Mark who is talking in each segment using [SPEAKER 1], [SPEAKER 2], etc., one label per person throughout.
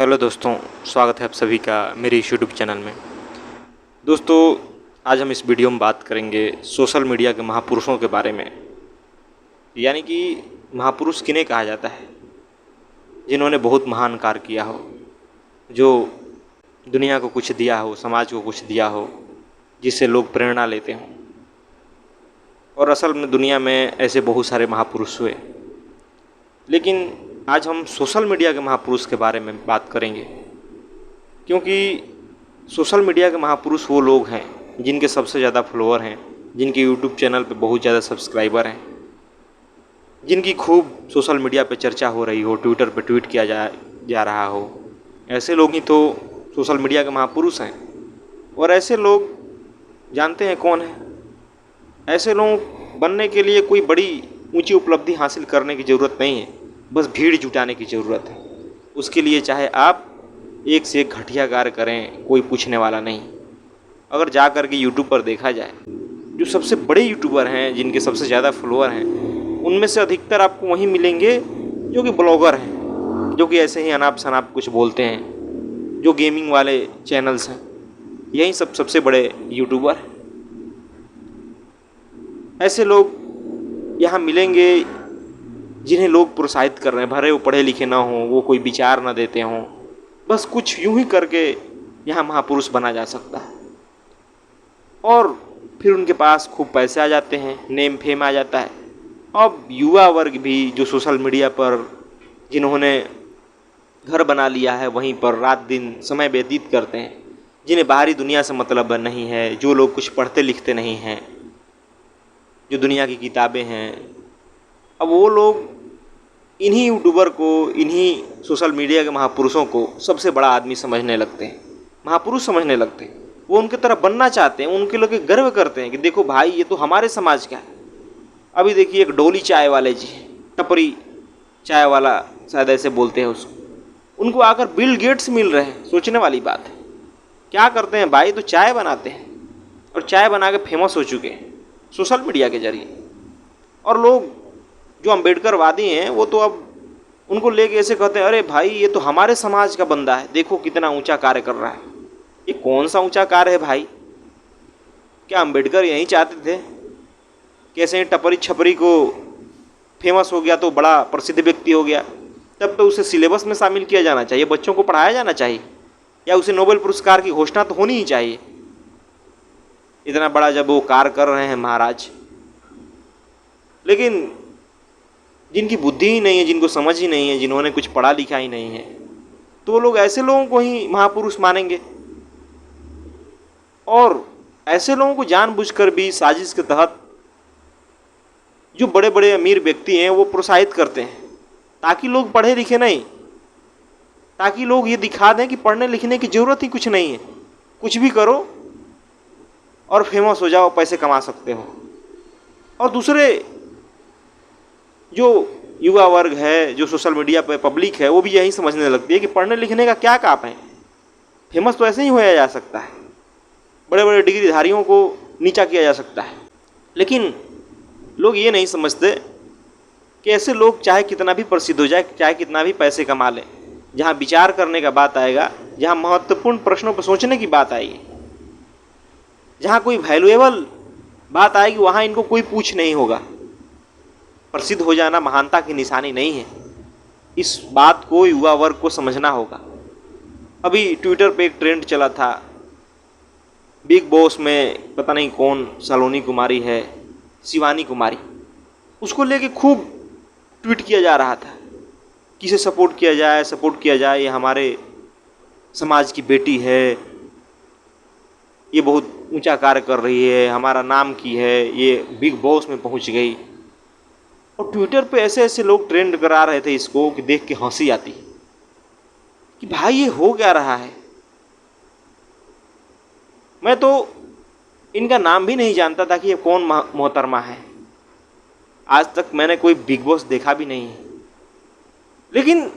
[SPEAKER 1] Hello दोस्तों, स्वागत है आप सभी का मेरे यूट्यूब चैनल में। दोस्तों, आज हम इस वीडियो में बात करेंगे सोशल मीडिया के महापुरुषों के बारे में। यानी कि महापुरुष किन्हें कहा जाता है? जिन्होंने बहुत महान कार्य किया हो, जो दुनिया को कुछ दिया हो, समाज को कुछ दिया हो, जिससे लोग प्रेरणा लेते हों। और असल में दुनिया में ऐसे बहुत सारे महापुरुष हुए, लेकिन आज हम सोशल मीडिया के महापुरुष के बारे में बात करेंगे, क्योंकि सोशल मीडिया के महापुरुष वो लोग हैं जिनके सबसे ज़्यादा फॉलोअर हैं, जिनके यूट्यूब चैनल पे बहुत ज़्यादा सब्सक्राइबर हैं, जिनकी खूब सोशल मीडिया पे चर्चा हो रही हो, ट्विटर पे ट्वीट किया जा रहा हो। ऐसे लोग ही तो सोशल मीडिया के महापुरुष हैं। और ऐसे लोग जानते हैं कौन है? ऐसे लोग बनने के लिए कोई बड़ी ऊंची उपलब्धि हासिल करने की ज़रूरत नहीं है, बस भीड़ जुटाने की ज़रूरत है। उसके लिए चाहे आप एक से एक घटिया कार्य करें, कोई पूछने वाला नहीं। अगर जा कर के यूट्यूब पर देखा जाए, जो सबसे बड़े यूट्यूबर हैं, जिनके सबसे ज़्यादा फॉलोअर हैं, उनमें से अधिकतर आपको वहीं मिलेंगे जो कि ब्लॉगर हैं, जो कि ऐसे ही अनाप शनाप कुछ बोलते हैं, जो गेमिंग वाले चैनल्स हैं। यही सबसे बड़े यूट्यूबर हैं। ऐसे लोग यहाँ मिलेंगे जिन्हें लोग प्रोत्साहित कर रहे हैं, भले वो पढ़े लिखे ना हों, वो कोई विचार ना देते हों, बस कुछ यूं ही करके यहाँ महापुरुष बना जा सकता है। और फिर उनके पास खूब पैसे आ जाते हैं, नेम फेम आ जाता है। अब युवा वर्ग भी जो सोशल मीडिया पर जिन्होंने घर बना लिया है, वहीं पर रात दिन समय व्यतीत करते हैं, जिन्हें बाहरी दुनिया से मतलब नहीं है, जो लोग कुछ पढ़ते लिखते नहीं हैं, जो दुनिया की किताबें हैं, अब वो लोग इन्हीं यूट्यूबर को, इन्हीं सोशल मीडिया के महापुरुषों को सबसे बड़ा आदमी समझने लगते हैं, महापुरुष समझने लगते हैं। वो उनकी तरह बनना चाहते हैं, उनके लोग गर्व करते हैं कि देखो भाई, ये तो हमारे समाज का है। अभी देखिए, एक डोली चाय वाले जी, टपरी चाय वाला शायद ऐसे बोलते हैं उसको, उनको आकर बिल गेट्स मिल रहे हैं। सोचने वाली बात है। क्या करते हैं भाई? तो चाय बनाते हैं, और चाय बना के फेमस हो चुके हैं सोशल मीडिया के जरिए। और लोग जो अम्बेडकरवादी हैं, वो तो अब उनको लेके ऐसे कहते हैं, अरे भाई, ये तो हमारे समाज का बंदा है, देखो कितना ऊंचा कार्य कर रहा है। ये कौन सा ऊंचा कार्य है भाई? क्या अम्बेडकर यही चाहते थे कैसे टपरी छपरी को फेमस हो गया तो बड़ा प्रसिद्ध व्यक्ति हो गया, तब तो उसे सिलेबस में शामिल किया जाना चाहिए, बच्चों को पढ़ाया जाना चाहिए, या उसे नोबेल पुरस्कार की घोषणा तो होनी ही चाहिए। इतना बड़ा जब वो कार्य कर रहे हैं महाराज। लेकिन जिनकी बुद्धि ही नहीं है, जिनको समझ ही नहीं है, जिन्होंने कुछ पढ़ा लिखा ही नहीं है, तो वो लोग ऐसे लोगों को ही महापुरुष मानेंगे। और ऐसे लोगों को जानबूझकर भी साजिश के तहत जो बड़े बड़े अमीर व्यक्ति हैं, वो प्रोत्साहित करते हैं, ताकि लोग पढ़े लिखे नहीं, ताकि लोग ये दिखा दें कि पढ़ने लिखने की ज़रूरत ही कुछ नहीं है, कुछ भी करो और फेमस हो जाओ, पैसे कमा सकते हो। और दूसरे जो युवा वर्ग है, जो सोशल मीडिया पे पब्लिक है, वो भी यही समझने लगती है कि पढ़ने लिखने का क्या काम है, फेमस तो ऐसे ही होया जा सकता है, बड़े बड़े डिग्रीधारियों को नीचा किया जा सकता है। लेकिन लोग ये नहीं समझते कि ऐसे लोग चाहे कितना भी प्रसिद्ध हो जाए, चाहे कितना भी पैसे कमा लें, जहाँ विचार करने का बात आएगा, जहाँ महत्वपूर्ण प्रश्नों पर सोचने की बात आएगी, जहाँ कोई वैल्यूएबल बात आएगी, वहाँ इनको कोई पूछ नहीं होगा। प्रसिद्ध हो जाना महानता की निशानी नहीं है। इस बात को युवा वर्ग को समझना होगा। अभी ट्विटर पे एक ट्रेंड चला था, बिग बॉस में पता नहीं कौन सलोनी कुमारी है, शिवानी कुमारी, उसको लेके खूब ट्वीट किया जा रहा था, किसे सपोर्ट किया जाए, ये हमारे समाज की बेटी है, ये बहुत ऊंचा कार्य कर रही है, हमारा नाम की है, ये बिग बॉस में पहुंच गई। और ट्विटर पे ऐसे ऐसे लोग ट्रेंड करा रहे थे इसको कि देख के हंसी आती कि भाई ये हो क्या रहा है। मैं तो इनका नाम भी नहीं जानता था कि ये कौन मोहतरमा है। आज तक मैंने कोई बिग बॉस देखा भी नहीं है। लेकिन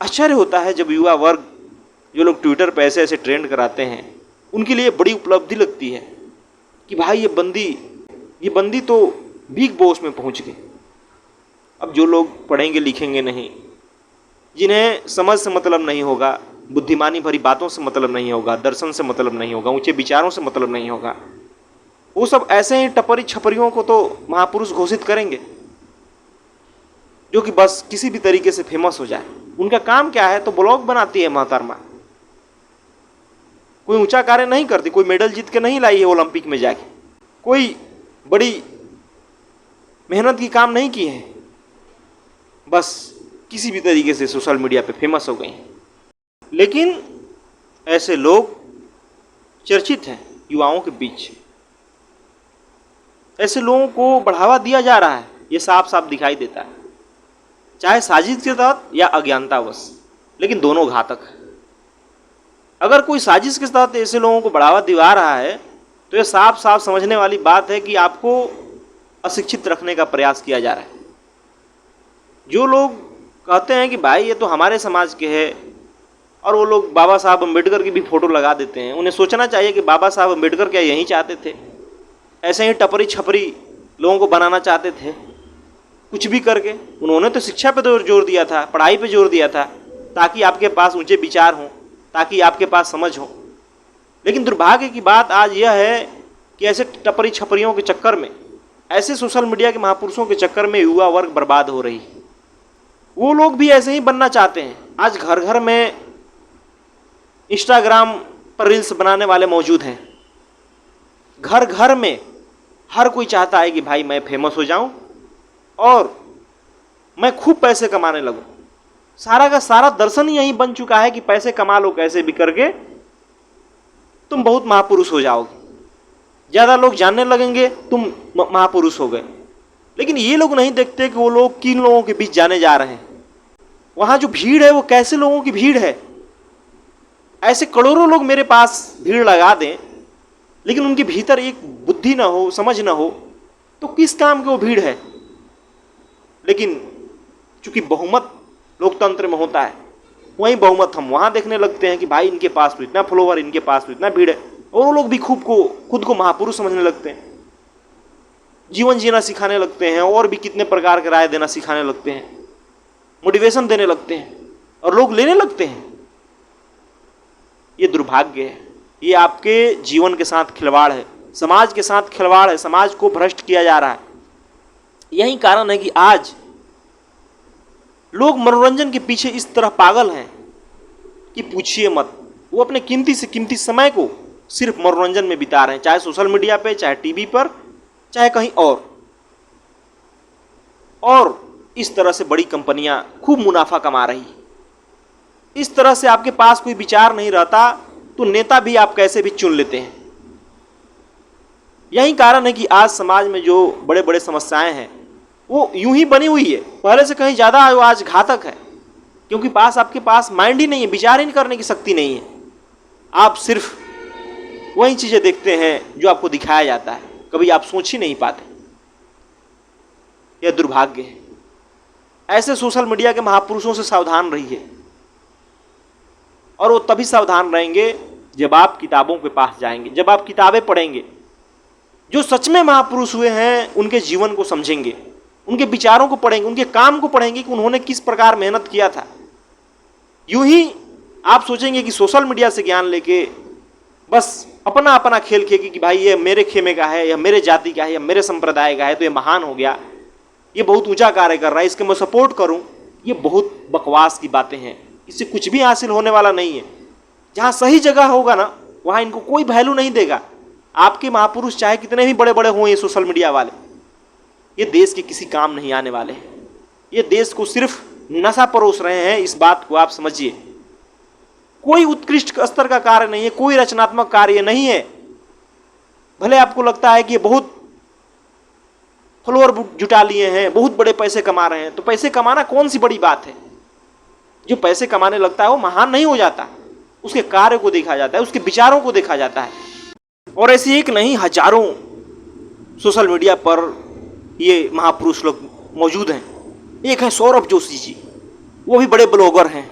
[SPEAKER 1] आश्चर्य होता है जब युवा वर्ग, जो लोग ट्विटर पे ऐसे ऐसे ट्रेंड कराते हैं, उनके लिए बड़ी उपलब्धि लगती है कि भाई ये बंदी तो बिग बॉस में पहुंच गई। अब जो लोग पढ़ेंगे लिखेंगे नहीं, जिन्हें समझ से मतलब नहीं होगा, बुद्धिमानी भरी बातों से मतलब नहीं होगा, दर्शन से मतलब नहीं होगा, ऊंचे विचारों से मतलब नहीं होगा। वो सब ऐसे ही टपरी छपरियों को तो महापुरुष घोषित करेंगे जो कि बस किसी भी तरीके से फेमस हो जाए। उनका काम क्या है? तो ब्लॉग बनाती है मोहतरमा, कोई ऊंचा कार्य नहीं करती, कोई मेडल जीत के नहीं लाई है ओलंपिक में जाके, कोई बड़ी मेहनत की काम नहीं की है, बस किसी भी तरीके से सोशल मीडिया पे फेमस हो गई हैं। लेकिन ऐसे लोग चर्चित हैं युवाओं के बीच। ऐसे लोगों को बढ़ावा दिया जा रहा है, ये साफ साफ दिखाई देता है, चाहे साजिश के तहत या अज्ञानतावश, लेकिन दोनों घातक है। अगर कोई साजिश के तहत ऐसे लोगों को बढ़ावा दिला रहा है तो यह साफ साफ समझने वाली बात है कि आपको अशिक्षित रखने का प्रयास किया जा रहा है। जो लोग कहते हैं कि भाई ये तो हमारे समाज के हैं, और वो लोग बाबा साहब अम्बेडकर की भी फोटो लगा देते हैं, उन्हें सोचना चाहिए कि बाबा साहब अम्बेडकर क्या यही चाहते थे? ऐसे ही टपरी छपरी लोगों को बनाना चाहते थे कुछ भी करके? उन्होंने तो शिक्षा पे जोर दिया था, पढ़ाई पे जोर दिया था, ताकि आपके पास ऊंचे विचार हों, ताकि आपके पास समझ हो। लेकिन दुर्भाग्य की बात आज यह है कि ऐसे टपरी छपरियों के चक्कर में, ऐसे सोशल मीडिया के महापुरुषों के चक्कर में युवा वर्ग बर्बाद हो रही है। वो लोग भी ऐसे ही बनना चाहते हैं। आज घर घर में इंस्टाग्राम पर रील्स बनाने वाले मौजूद हैं। घर घर में हर कोई चाहता है कि भाई मैं फेमस हो जाऊं और मैं खूब पैसे कमाने लगूं। सारा का सारा दर्शन ही यही बन चुका है कि पैसे कमा लो कैसे भी करके, तुम बहुत महापुरुष हो जाओगे, ज़्यादा लोग जानने लगेंगे, तुम महापुरुष हो गए। लेकिन ये लोग नहीं देखते कि वो लोग किन लोगों के बीच जाने जा रहे हैं। वहाँ जो भीड़ है वो कैसे लोगों की भीड़ है। ऐसे करोड़ों लोग मेरे पास भीड़ लगा दें, लेकिन उनके भीतर एक बुद्धि ना हो, समझ ना हो, तो किस काम की वो भीड़ है। लेकिन चूंकि बहुमत लोकतंत्र में होता है, वही बहुमत हम वहाँ देखने लगते हैं कि भाई इनके पास तो इतना फॉलोवर, इनके पास तो इतना भीड़ है, और वो लोग भी खुद को महापुरुष समझने लगते हैं, जीवन जीना सिखाने लगते हैं, और भी कितने प्रकार के राय देना सिखाने लगते हैं, मोटिवेशन देने लगते हैं, और लोग लेने लगते हैं। ये दुर्भाग्य है, ये आपके जीवन के साथ खिलवाड़ है, समाज के साथ खिलवाड़ है, समाज को भ्रष्ट किया जा रहा है। यही कारण है कि आज लोग मनोरंजन के पीछे इस तरह पागल हैं कि पूछिए मत। वो अपने कीमती से कीमती समय को सिर्फ मनोरंजन में बिता रहे हैं, चाहे सोशल मीडिया पे, चाहे टीवी पर, चाहे कहीं और इस तरह से बड़ी कंपनियां खूब मुनाफा कमा रही है। इस तरह से आपके पास कोई विचार नहीं रहता तो नेता भी आप कैसे भी चुन लेते हैं। यही कारण है कि आज समाज में जो बड़े बड़े समस्याएं हैं वो यूं ही बनी हुई है, पहले से कहीं ज़्यादा आज घातक है, क्योंकि आपके पास माइंड ही नहीं है, विचार ही करने की शक्ति नहीं है। आप सिर्फ वही चीज़ें देखते हैं जो आपको दिखाया जाता है, कभी आप सोच ही नहीं पाते। यह दुर्भाग्य है। ऐसे सोशल मीडिया के महापुरुषों से सावधान रहिए, और वो तभी सावधान रहेंगे जब आप किताबों के पास जाएंगे, जब आप किताबें पढ़ेंगे, जो सच में महापुरुष हुए हैं उनके जीवन को समझेंगे, उनके विचारों को पढ़ेंगे, उनके काम को पढ़ेंगे कि उन्होंने किस प्रकार मेहनत किया था। यूं ही आप सोचेंगे कि सोशल मीडिया से ज्ञान लेके बस अपना अपना खेल खेलेगी कि भाई ये मेरे खेमे का है, या मेरे जाति का है, या मेरे संप्रदाय का है, तो ये महान हो गया, ये बहुत ऊंचा कार्य कर रहा है, इसके मैं सपोर्ट करूं। ये बहुत बकवास की बातें हैं, इससे कुछ भी हासिल होने वाला नहीं है। जहाँ सही जगह होगा ना, वहाँ इनको कोई वैल्यू नहीं देगा। आपके महापुरुष चाहे कितने भी बड़े बड़े हों, ये सोशल मीडिया वाले, ये देश के किसी काम नहीं आने वाले हैं। ये देश को सिर्फ नशा परोस रहे हैं, इस बात को आप समझिए। कोई उत्कृष्ट स्तर का कार्य नहीं है, कोई रचनात्मक कार्य नहीं है। भले आपको लगता है कि ये बहुत फॉलोअर जुटा लिए हैं, बहुत बड़े पैसे कमा रहे हैं, तो पैसे कमाना कौन सी बड़ी बात है। जो पैसे कमाने लगता है वो महान नहीं हो जाता, उसके कार्य को देखा जाता है, उसके विचारों को देखा जाता है। और ऐसे एक नहीं, हजारों सोशल मीडिया पर ये महापुरुष लोग मौजूद हैं। एक है सौरभ जोशी जी, वो भी बड़े ब्लॉगर हैं,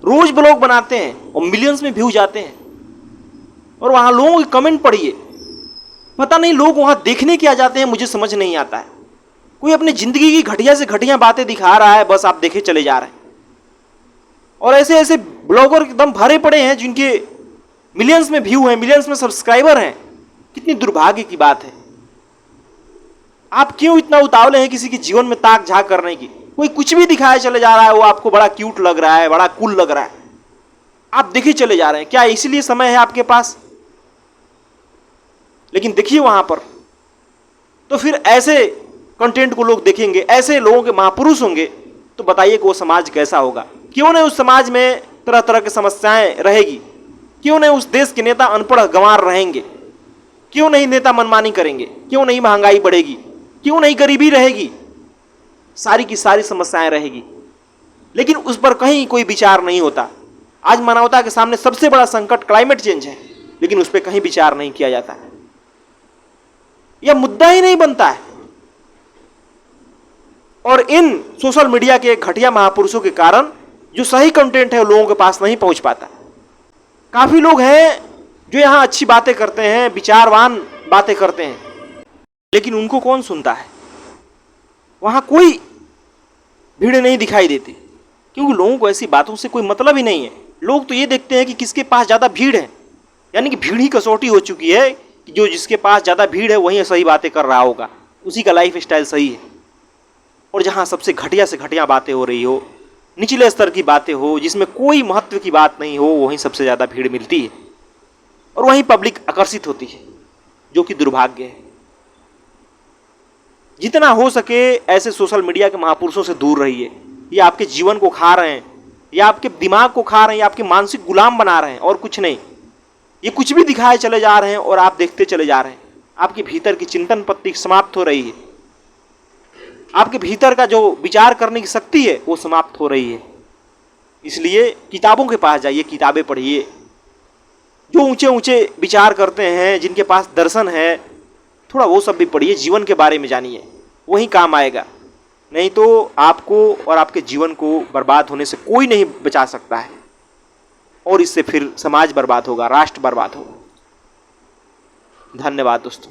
[SPEAKER 1] रोज ब्लॉग बनाते हैं और मिलियंस में व्यू जाते हैं। और वहाँ लोगों के कमेंट पढ़िए, पता नहीं लोग वहाँ देखने क्या जाते हैं, मुझे समझ नहीं आता है। कोई अपनी जिंदगी की घटिया से घटिया बातें दिखा रहा है, बस आप देखे चले जा रहे हैं। और ऐसे ऐसे ब्लॉगर एकदम भरे पड़े हैं जिनके मिलियंस में व्यू हैं, मिलियंस में सब्सक्राइबर हैं। कितनी दुर्भाग्य की बात है। आप क्यों इतना उतावले हैं किसी के जीवन में ताक झांक करने की? कोई कुछ भी दिखाया चले जा रहा है, वो आपको बड़ा क्यूट लग रहा है, बड़ा कूल लग रहा है, आप देखे चले जा रहे हैं। क्या इसलिए समय है आपके पास? लेकिन देखिए वहां पर तो फिर ऐसे कंटेंट को लोग देखेंगे, ऐसे लोगों के महापुरुष होंगे, तो बताइए कि वो समाज कैसा होगा? क्यों नहीं उस समाज में तरह तरह की समस्याएं रहेगी? क्यों नहीं उस देश के नेता अनपढ़ गंवार रहेंगे? क्यों नहीं नेता मनमानी करेंगे? क्यों नहीं महंगाई बढ़ेगी? क्यों नहीं गरीबी रहेगी? सारी की सारी समस्याएं रहेगी, लेकिन उस पर कहीं कोई विचार नहीं होता। आज मानवता के सामने सबसे बड़ा संकट क्लाइमेट चेंज है, लेकिन उस पर कहीं विचार नहीं किया जाता है। यह मुद्दा ही नहीं बनता है। और इन सोशल मीडिया के घटिया महापुरुषों के कारण जो सही कंटेंट है वो लोगों के पास नहीं पहुंच पाता। काफी लोग हैं जो यहां अच्छी बातें करते हैं, विचारवान बातें करते हैं, लेकिन उनको कौन सुनता है? वहां कोई भीड़ नहीं दिखाई देती, क्योंकि लोगों को ऐसी बातों से कोई मतलब ही नहीं है। लोग तो ये देखते हैं कि किसके पास ज्यादा भीड़ है, यानी कि भीड़ ही कसौटी हो चुकी है कि जो जिसके पास ज्यादा भीड़ है वही सही बातें कर रहा होगा, उसी का लाइफ स्टाइल सही है। और जहां सबसे घटिया से घटिया बातें हो रही हो, निचले स्तर की बातें हो, जिसमें कोई महत्व की बात नहीं हो, वहीं सबसे ज्यादा भीड़ मिलती है और वहीं पब्लिक आकर्षित होती है, जो कि दुर्भाग्य है। जितना हो सके ऐसे सोशल मीडिया के महापुरुषों से दूर रहिए। ये आपके जीवन को खा रहे हैं, ये आपके दिमाग को खा रहे हैं, ये आपके मानसिक गुलाम बना रहे हैं और कुछ नहीं। ये कुछ भी दिखाए चले जा रहे हैं और आप देखते चले जा रहे हैं। आपके भीतर की चिंतन पत्ति समाप्त हो रही है, आपके भीतर का जो विचार करने की शक्ति है वो समाप्त हो रही है। इसलिए किताबों के पास जाइए, किताबें पढ़िए। जो ऊंचे ऊंचे विचार करते हैं, जिनके पास दर्शन है, थोड़ा वो सब भी पढ़िए, जीवन के बारे में जानिए, वही काम आएगा। नहीं तो आपको और आपके जीवन को बर्बाद होने से कोई नहीं बचा सकता है, और इससे फिर समाज बर्बाद होगा, राष्ट्र बर्बाद होगा। धन्यवाद दोस्तों।